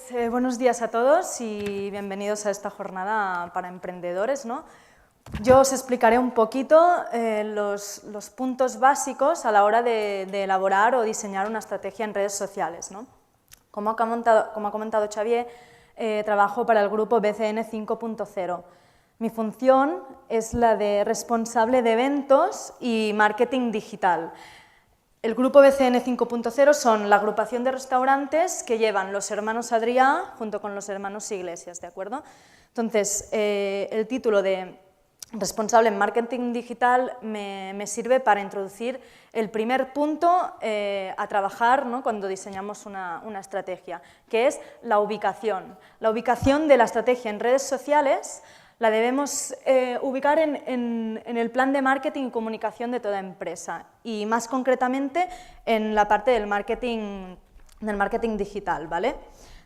Pues buenos días a todos y bienvenidos a esta jornada para emprendedores, ¿no? Yo os explicaré un poquito los puntos básicos a la hora de elaborar o diseñar una estrategia en redes sociales, ¿no? Como ha comentado Xavier, trabajo para el grupo BCN 5.0. Mi función es la de responsable de eventos y marketing digital. El grupo BCN 5.0 son la agrupación de restaurantes que llevan los hermanos Adrià junto con los hermanos Iglesias, ¿de acuerdo? Entonces, el título de responsable en marketing digital me sirve para introducir el primer punto a trabajar, ¿no?, cuando diseñamos una estrategia, que es la ubicación. La ubicación de la estrategia en redes sociales la debemos ubicar en el plan de marketing y comunicación de toda empresa y más concretamente en la parte del marketing digital, ¿vale?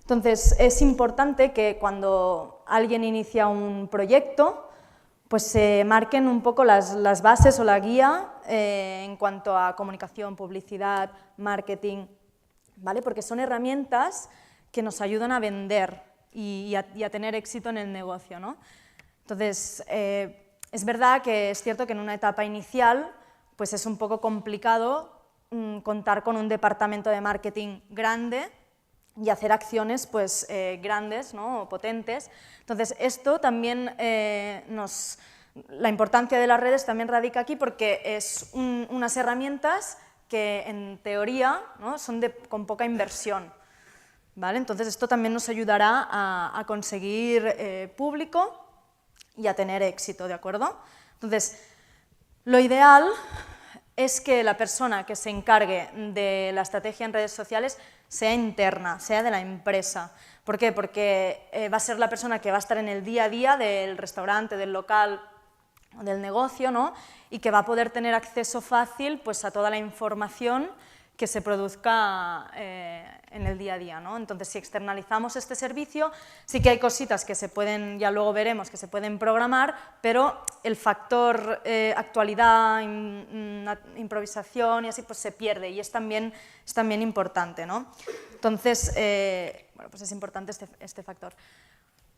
Entonces es importante que cuando alguien inicia un proyecto pues se marquen un poco las bases o la guía en cuanto a comunicación, publicidad, marketing, ¿vale? Porque son herramientas que nos ayudan a vender y a tener éxito en el negocio, ¿no? Entonces, es verdad que es cierto que en una etapa inicial pues es un poco complicado contar con un departamento de marketing grande y hacer acciones pues, grandes, ¿no?, o potentes. Entonces, esto también la importancia de las redes también radica aquí porque es unas herramientas que en teoría, ¿no?, son con poca inversión, ¿vale? Entonces, esto también nos ayudará a conseguir público y a tener éxito, ¿de acuerdo? Entonces, lo ideal es que la persona que se encargue de la estrategia en redes sociales sea interna, sea de la empresa. ¿Por qué? Porque va a ser la persona que va a estar en el día a día del restaurante, del local, del negocio, ¿no?, y que va a poder tener acceso fácil pues, a toda la información que se produzca en el día a día, ¿no? Entonces, si externalizamos este servicio, sí que hay cositas que se pueden, ya luego veremos, que se pueden programar, pero el factor actualidad, improvisación y así, pues se pierde y es también importante, ¿no? Entonces, bueno, pues es importante este factor.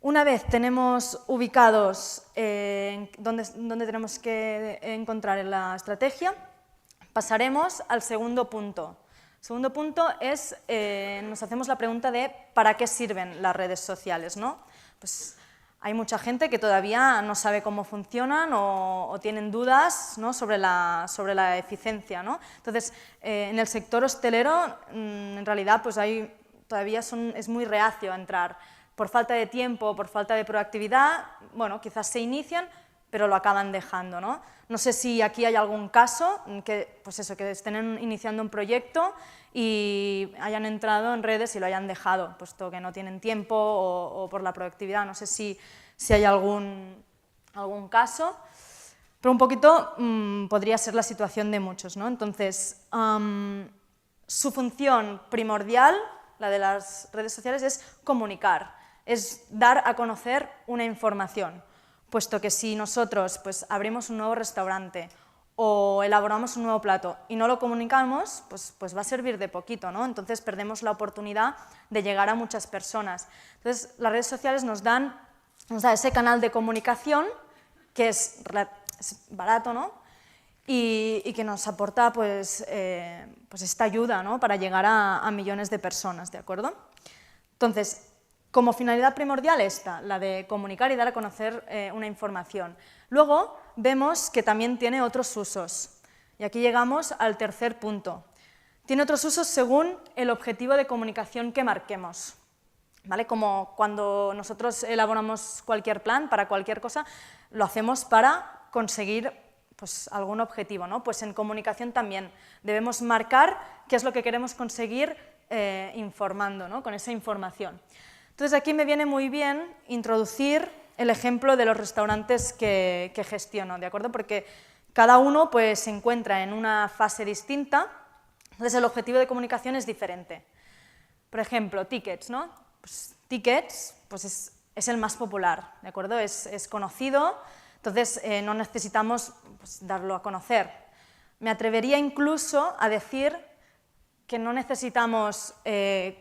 Una vez tenemos ubicados dónde tenemos que encontrar la estrategia, pasaremos al segundo punto. El segundo punto es, nos hacemos la pregunta de ¿para qué sirven las redes sociales?, ¿no? Pues hay mucha gente que todavía no sabe cómo funcionan o tienen dudas, ¿no?, sobre la eficiencia, ¿no? Entonces, en el sector hostelero, en realidad, pues todavía es muy reacio a entrar. Por falta de tiempo, por falta de proactividad, bueno, quizás se inician, pero lo acaban dejando, ¿no? No sé si aquí hay algún caso que, pues eso, que estén iniciando un proyecto y hayan entrado en redes y lo hayan dejado, puesto que no tienen tiempo o por la proactividad. No sé si hay algún caso, pero un poquito podría ser la situación de muchos, ¿no? Entonces, su función primordial, la de las redes sociales, es comunicar, es dar a conocer una información. Puesto que si nosotros pues, abrimos un nuevo restaurante o elaboramos un nuevo plato y no lo comunicamos, pues va a servir de poquito, ¿no? Entonces perdemos la oportunidad de llegar a muchas personas. Entonces las redes sociales nos da ese canal de comunicación que es barato, ¿no?, y que nos aporta pues esta ayuda, ¿no?, para llegar a millones de personas, ¿de acuerdo? Entonces, como finalidad primordial esta, la de comunicar y dar a conocer una información. Luego vemos que también tiene otros usos. Y aquí llegamos al tercer punto. Tiene otros usos según el objetivo de comunicación que marquemos, ¿vale? Como cuando nosotros elaboramos cualquier plan para cualquier cosa, lo hacemos para conseguir pues, algún objetivo, ¿no? Pues en comunicación también debemos marcar qué es lo que queremos conseguir informando, ¿no?, con esa información. Entonces aquí me viene muy bien introducir el ejemplo de los restaurantes que gestiono, ¿de acuerdo? Porque cada uno pues, se encuentra en una fase distinta, entonces el objetivo de comunicación es diferente. Por ejemplo, Tickets, ¿no? Pues, Tickets pues es el más popular, ¿de acuerdo? Es conocido, entonces no necesitamos pues, darlo a conocer. Me atrevería incluso a decir que no necesitamos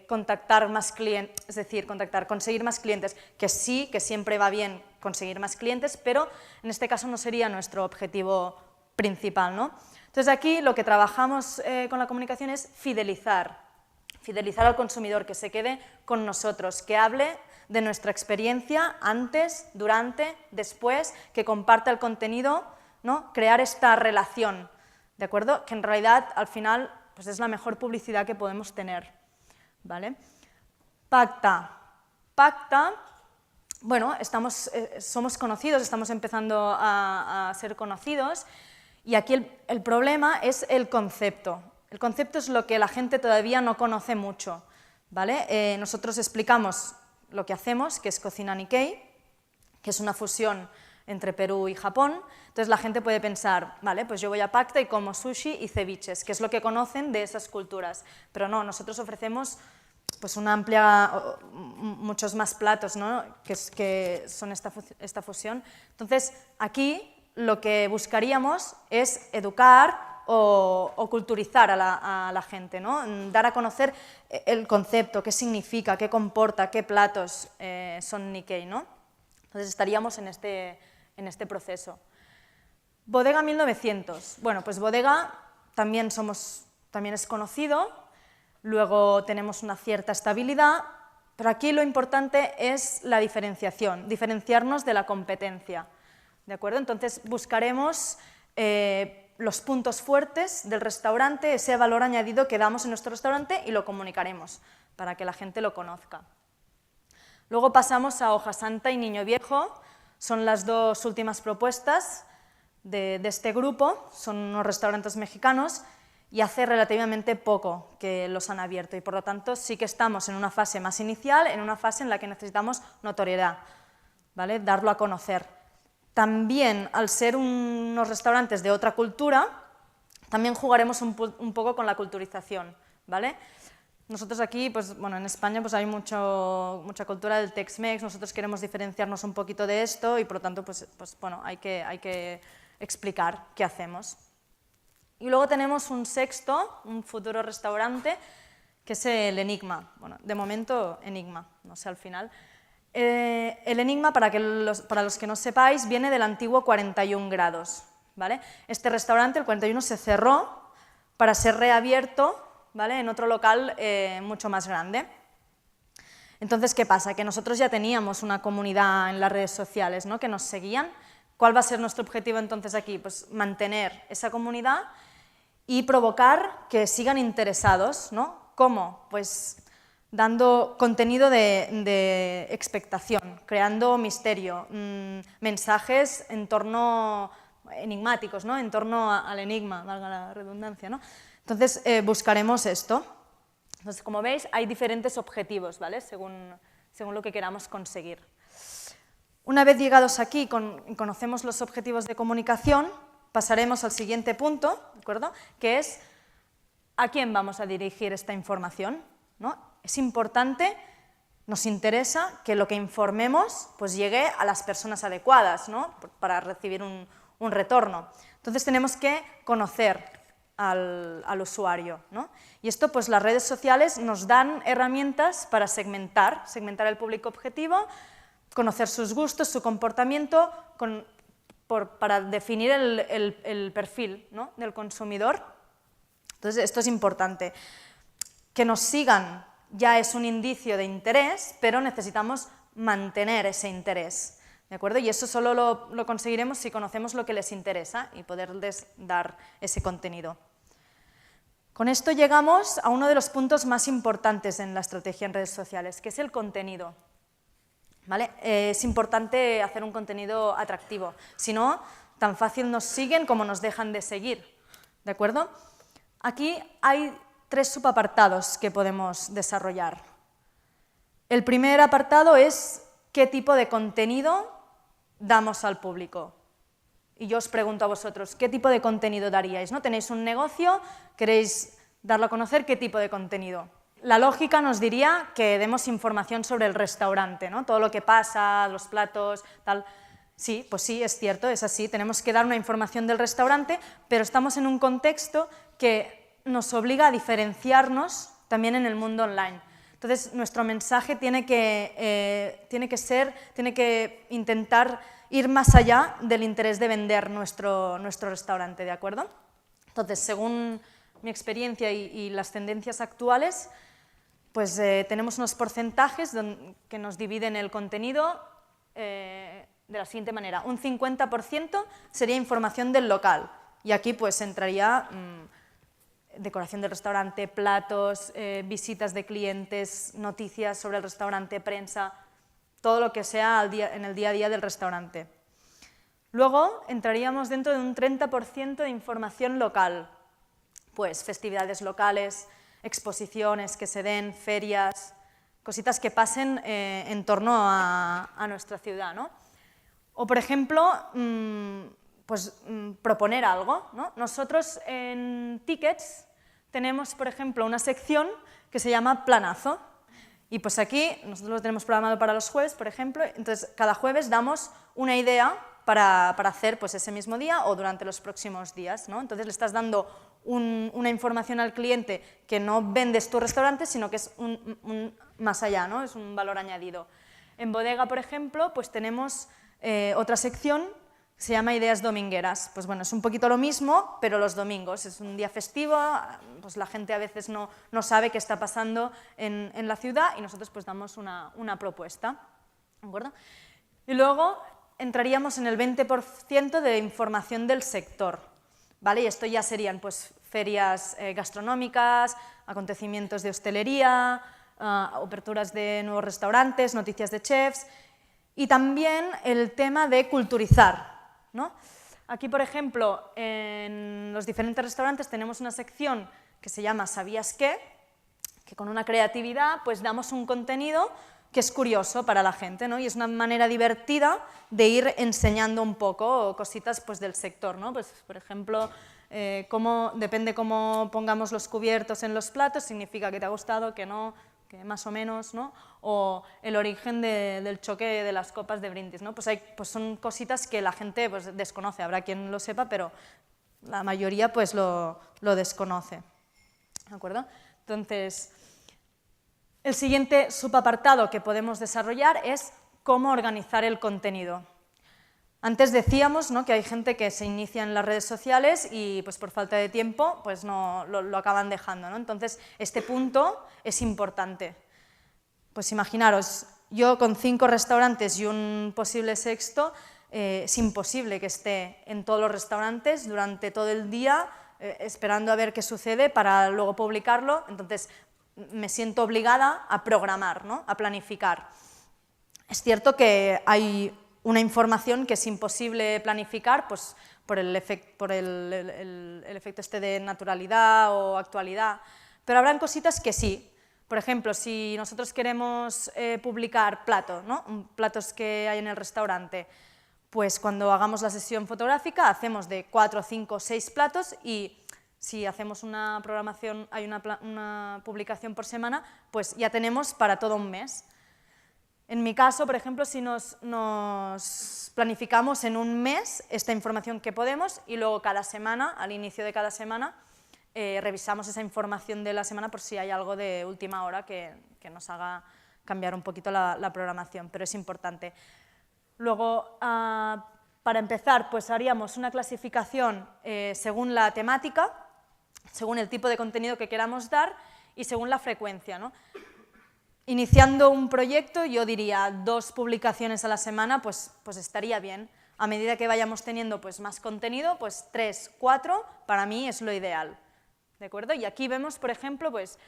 contactar más clientes, es decir, conseguir más clientes, que sí, que siempre va bien conseguir más clientes, pero en este caso no sería nuestro objetivo principal, ¿no? Entonces aquí lo que trabajamos con la comunicación es fidelizar al consumidor, que se quede con nosotros, que hable de nuestra experiencia antes, durante, después, que comparta el contenido, ¿no? Crear esta relación, ¿de acuerdo? Que en realidad al final pues es la mejor publicidad que podemos tener, ¿vale? Pacta, bueno, somos conocidos, estamos empezando a ser conocidos, y aquí el problema es el concepto. El concepto es lo que la gente todavía no conoce mucho, ¿vale? Nosotros explicamos lo que hacemos, que es Cocina Nikkei, que es una fusión entre Perú y Japón. Entonces la gente puede pensar, vale, pues yo voy a Pacta y como sushi y ceviches, que es lo que conocen de esas culturas. Pero no, nosotros ofrecemos pues muchos más platos, ¿no? que son esta fusión. Entonces aquí lo que buscaríamos es educar o culturizar a la gente, ¿no? Dar a conocer el concepto, qué significa, qué comporta, qué platos son Nikkei, ¿no? Entonces estaríamos en este proceso. Bodega 1900. Bueno, pues Bodega también es conocido, luego tenemos una cierta estabilidad, pero aquí lo importante es la diferenciación, diferenciarnos de la competencia, ¿de acuerdo? Entonces buscaremos los puntos fuertes del restaurante, ese valor añadido que damos en nuestro restaurante y lo comunicaremos para que la gente lo conozca. Luego pasamos a Hoja Santa y Niño Viejo, son las dos últimas propuestas de este grupo, son unos restaurantes mexicanos y hace relativamente poco que los han abierto y por lo tanto sí que estamos en una fase más inicial, en una fase en la que necesitamos notoriedad, ¿vale? Darlo a conocer. También, al ser unos restaurantes de otra cultura, también jugaremos un poco con la culturización, ¿vale? Nosotros aquí, pues, bueno, en España pues, hay mucha cultura del Tex-Mex, nosotros queremos diferenciarnos un poquito de esto y por lo tanto pues bueno, hay que explicar qué hacemos. Y luego tenemos un futuro restaurante, que es el Enigma. Bueno, de momento Enigma, no sé al final. El Enigma, para los que no sepáis, viene del antiguo 41 grados, ¿vale? Este restaurante, el 41, se cerró para ser reabierto, ¿vale? En otro local mucho más grande. Entonces, ¿qué pasa? Que nosotros ya teníamos una comunidad en las redes sociales, ¿no? Que nos seguían. ¿Cuál va a ser nuestro objetivo entonces aquí? Pues mantener esa comunidad y provocar que sigan interesados, ¿no? ¿Cómo? Pues dando contenido de expectación, creando misterio, mensajes en torno enigmáticos, ¿no? En torno al enigma, valga la redundancia, ¿no? Entonces buscaremos esto. Entonces, como veis, hay diferentes objetivos, ¿vale? Según lo que queramos conseguir. Una vez llegados aquí y conocemos los objetivos de comunicación, pasaremos al siguiente punto, ¿de acuerdo? Que es ¿a quién vamos a dirigir esta información? ¿No? Es importante, nos interesa que lo que informemos pues, llegue a las personas adecuadas, ¿no? Para recibir un retorno. Entonces tenemos que conocer al usuario, ¿no? Y esto, pues las redes sociales nos dan herramientas para segmentar el público objetivo, conocer sus gustos, su comportamiento, para definir el perfil, ¿no? del consumidor. Entonces, esto es importante. Que nos sigan ya es un indicio de interés, pero necesitamos mantener ese interés, ¿de acuerdo? Y eso solo lo conseguiremos si conocemos lo que les interesa y poderles dar ese contenido. Con esto llegamos a uno de los puntos más importantes en la estrategia en redes sociales, que es el contenido. ¿Vale? Es importante hacer un contenido atractivo, si no, tan fácil nos siguen como nos dejan de seguir, ¿de acuerdo? Aquí hay 3 subapartados que podemos desarrollar. El primer apartado es qué tipo de contenido damos al público. Y yo os pregunto a vosotros, ¿qué tipo de contenido daríais? ¿No? ¿Tenéis un negocio? ¿Queréis darlo a conocer? ¿Qué tipo de contenido? La lógica nos diría que demos información sobre el restaurante, ¿no? Todo lo que pasa, los platos, tal. Sí, pues sí, es cierto, es así. Tenemos que dar una información del restaurante, pero estamos en un contexto que nos obliga a diferenciarnos también en el mundo online. Entonces, nuestro mensaje tiene que intentar ir más allá del interés de vender nuestro restaurante, ¿de acuerdo? Entonces, según mi experiencia y las tendencias actuales, pues tenemos unos porcentajes que nos dividen el contenido de la siguiente manera. Un 50% sería información del local, y aquí pues entraría decoración del restaurante, platos, visitas de clientes, noticias sobre el restaurante, prensa, todo lo que sea en el día a día del restaurante. Luego entraríamos dentro de un 30% de información local, pues festividades locales, exposiciones que se den, ferias, cositas que pasen en torno a nuestra ciudad, ¿no? O, por ejemplo, proponer algo, ¿no? Nosotros en Tickets tenemos, por ejemplo, una sección que se llama Planazo. Y pues aquí nosotros lo tenemos programado para los jueves, por ejemplo, entonces cada jueves damos una idea para hacer pues, ese mismo día o durante los próximos días, ¿no? Entonces le estás dando una información al cliente que no vendes tu restaurante, sino que es más allá, ¿no? Es un valor añadido. En Bodega, por ejemplo, pues tenemos otra sección que se llama Ideas Domingueras. Pues bueno, es un poquito lo mismo, pero los domingos. Es un día festivo, pues la gente a veces no sabe qué está pasando en la ciudad y nosotros pues damos una propuesta, ¿de acuerdo? Y luego entraríamos en el 20% de información del sector, ¿vale? Y esto ya serían pues ferias gastronómicas, acontecimientos de hostelería, aperturas de nuevos restaurantes, noticias de chefs y también el tema de culturizar, ¿no? Aquí, por ejemplo, en los diferentes restaurantes tenemos una sección que se llama ¿Sabías qué? Que con una creatividad pues damos un contenido que es curioso para la gente, ¿no? Y es una manera divertida de ir enseñando un poco cositas pues, del sector, ¿no? Pues, por ejemplo, depende cómo pongamos los cubiertos en los platos, significa que te ha gustado, que no, que más o menos, ¿no? O el origen del choque de las copas de brindis, ¿no? Pues son cositas que la gente pues, desconoce, habrá quien lo sepa, pero la mayoría pues, lo desconoce, ¿de acuerdo? Entonces, el siguiente subapartado que podemos desarrollar es cómo organizar el contenido. Antes decíamos, ¿no? Que hay gente que se inicia en las redes sociales y pues, por falta de tiempo pues, no, lo acaban dejando, ¿no? Entonces, este punto es importante. Pues imaginaros, yo con 5 restaurantes y un posible sexto, es imposible que esté en todos los restaurantes durante todo el día esperando a ver qué sucede para luego publicarlo. Entonces, me siento obligada a programar, ¿no? A planificar. Es cierto que hay una información que es imposible planificar pues, por el efecto este de naturalidad o actualidad, pero habrán cositas que sí. Por ejemplo, si nosotros queremos publicar platos, ¿no? Platos que hay en el restaurante, pues cuando hagamos la sesión fotográfica hacemos de 4, 5, 6 platos y si hacemos una programación, hay una publicación por semana, pues ya tenemos para todo un mes. En mi caso, por ejemplo, si nos planificamos en un mes esta información que podemos y luego cada semana, al inicio de cada semana, revisamos esa información de la semana por si hay algo de última hora que nos haga cambiar un poquito la programación, pero es importante. Luego, para empezar, pues haríamos una clasificación según la temática, según el tipo de contenido que queramos dar y según la frecuencia, ¿no? Iniciando un proyecto, yo diría 2 publicaciones a la semana, pues estaría bien. A medida que vayamos teniendo pues, más contenido, pues 3, 4, para mí es lo ideal. ¿De acuerdo? Y aquí vemos, por ejemplo, pues,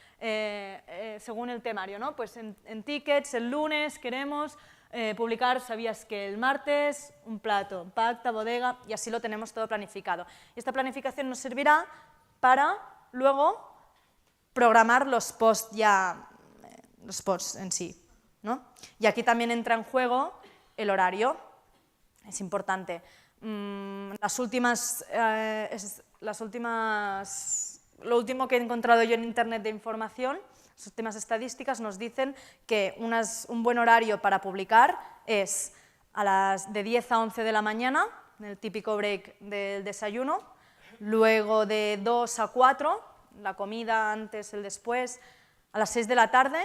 según el temario, ¿no? Pues en Tickets, el lunes queremos publicar, ¿sabías que el martes? Un plato, Pacta, Bodega, y así lo tenemos todo planificado. Y esta planificación nos servirá para luego programar los posts en sí, ¿no? Y aquí también entra en juego el horario, es importante. Lo último que he encontrado yo en internet de información, las últimas estadísticas nos dicen que un buen horario para publicar es de 10 a 11 de la mañana, en el típico break del desayuno, luego de 2 a 4 la comida, antes, el después, a las 6 de la tarde,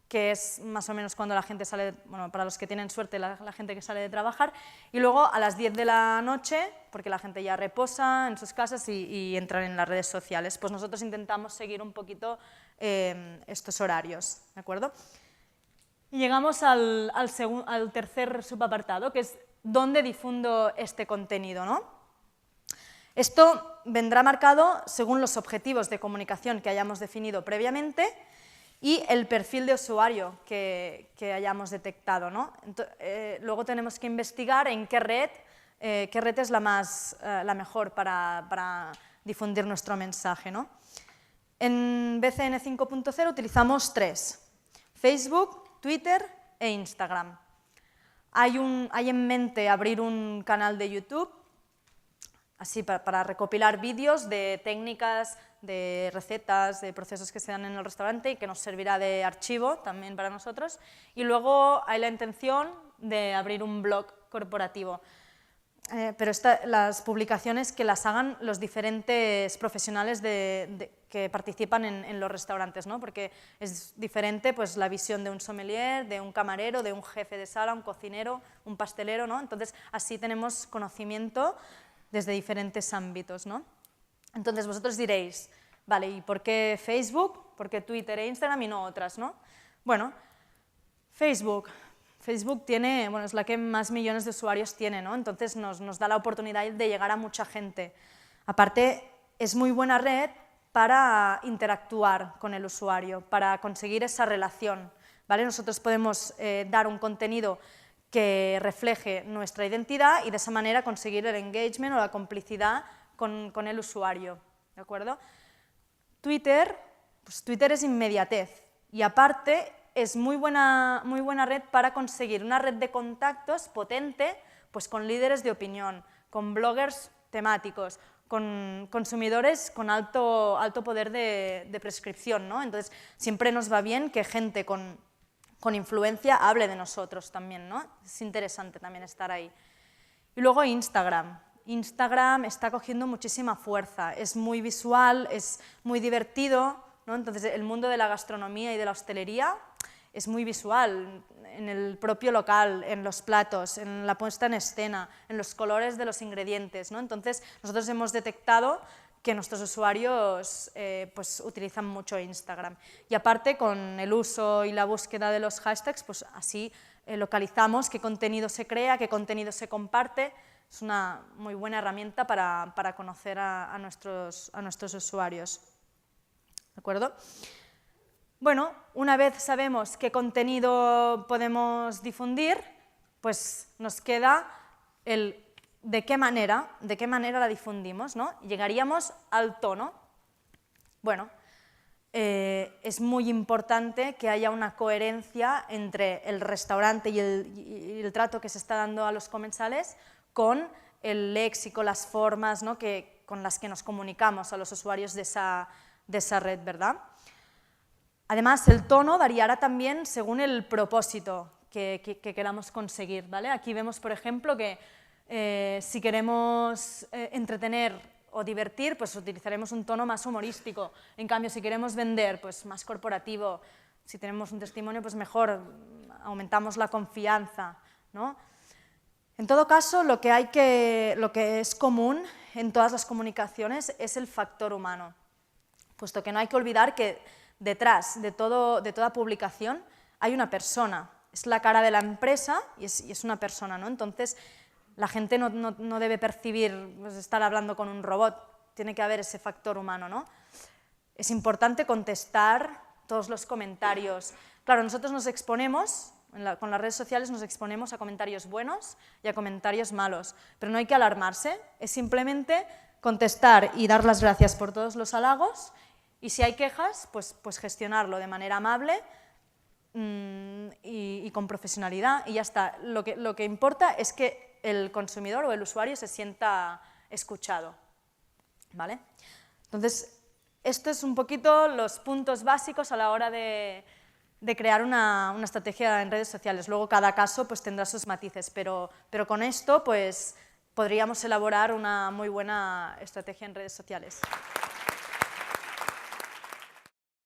que es más o menos cuando la gente sale, bueno, para los que tienen suerte, la gente que sale de trabajar, y luego a las 10 de la noche, porque la gente ya reposa en sus casas y entran en las redes sociales. Pues nosotros intentamos seguir un poquito estos horarios, ¿de acuerdo? Y llegamos al tercer subapartado, que es dónde difundo este contenido, ¿no? Esto vendrá marcado según los objetivos de comunicación que hayamos definido previamente y el perfil de usuario que hayamos detectado, ¿no? Luego tenemos que investigar en qué red es la mejor para difundir nuestro mensaje, ¿no? En BCN 5.0 utilizamos 3: Facebook, Twitter e Instagram. Hay en mente abrir un canal de YouTube, así para recopilar vídeos de técnicas, de recetas, de procesos que se dan en el restaurante y que nos servirá de archivo también para nosotros. Y luego hay la intención de abrir un blog corporativo. Pero las publicaciones que las hagan los diferentes profesionales que participan en los restaurantes, ¿no? Porque es diferente pues, la visión de un sommelier, de un camarero, de un jefe de sala, un cocinero, un pastelero, ¿no? Entonces, así tenemos conocimiento desde diferentes ámbitos, ¿no? Entonces, vosotros diréis, vale, ¿y por qué Facebook? ¿Por qué Twitter e Instagram y no otras, no? Bueno, Facebook tiene, bueno, es la que más millones de usuarios tiene, ¿no? Entonces nos da la oportunidad de llegar a mucha gente. Aparte, es muy buena red para interactuar con el usuario, para conseguir esa relación, ¿vale? Nosotros podemos dar un contenido que refleje nuestra identidad y de esa manera conseguir el engagement o la complicidad con el usuario, ¿de acuerdo? Twitter es inmediatez y aparte es muy buena red para conseguir una red de contactos potente pues con líderes de opinión, con bloggers temáticos, con consumidores con alto poder de prescripción, ¿no? Entonces, siempre nos va bien que gente con influencia hable de nosotros también, ¿no? Es interesante también estar ahí. Y luego Instagram. Instagram está cogiendo muchísima fuerza, es muy visual, es muy divertido, ¿no? Entonces, el mundo de la gastronomía y de la hostelería es muy visual, en el propio local, en los platos, en la puesta en escena, en los colores de los ingredientes, ¿no? Entonces, nosotros hemos detectado que nuestros usuarios pues, utilizan mucho Instagram. Y aparte, con el uso y la búsqueda de los hashtags, pues así localizamos qué contenido se crea, qué contenido se comparte. Es una muy buena herramienta para conocer a nuestros usuarios. ¿De acuerdo? Bueno, una vez sabemos qué contenido podemos difundir, pues nos queda el de qué manera la difundimos, ¿no? Llegaríamos al tono. Bueno, es muy importante que haya una coherencia entre el restaurante y el trato que se está dando a los comensales con el léxico, las formas, ¿no? con las que nos comunicamos a los usuarios de esa red, ¿verdad? Además, el tono variará también según el propósito que queramos conseguir, ¿vale? Aquí vemos, por ejemplo, que si queremos entretener o divertir, pues utilizaremos un tono más humorístico. En cambio, si queremos vender, pues más corporativo. Si tenemos un testimonio, pues mejor, aumentamos la confianza, ¿no? En todo caso, lo que es común en todas las comunicaciones es el factor humano, puesto que no hay que olvidar que detrás de toda publicación hay una persona, es la cara de la empresa y es una persona, ¿no? Entonces, la gente no debe percibir, pues, estar hablando con un robot, tiene que haber ese factor humano, ¿no? Es importante contestar todos los comentarios. Claro, nosotros nos exponemos, con las redes sociales nos exponemos a comentarios buenos y a comentarios malos, pero no hay que alarmarse, es simplemente contestar y dar las gracias por todos los halagos. Y si hay quejas, pues gestionarlo de manera amable y con profesionalidad y ya está. Lo que importa es que el consumidor o el usuario se sienta escuchado, ¿vale? Entonces, esto es un poquito los puntos básicos a la hora de crear una estrategia en redes sociales. Luego cada caso pues, tendrá sus matices, pero con esto pues, podríamos elaborar una muy buena estrategia en redes sociales.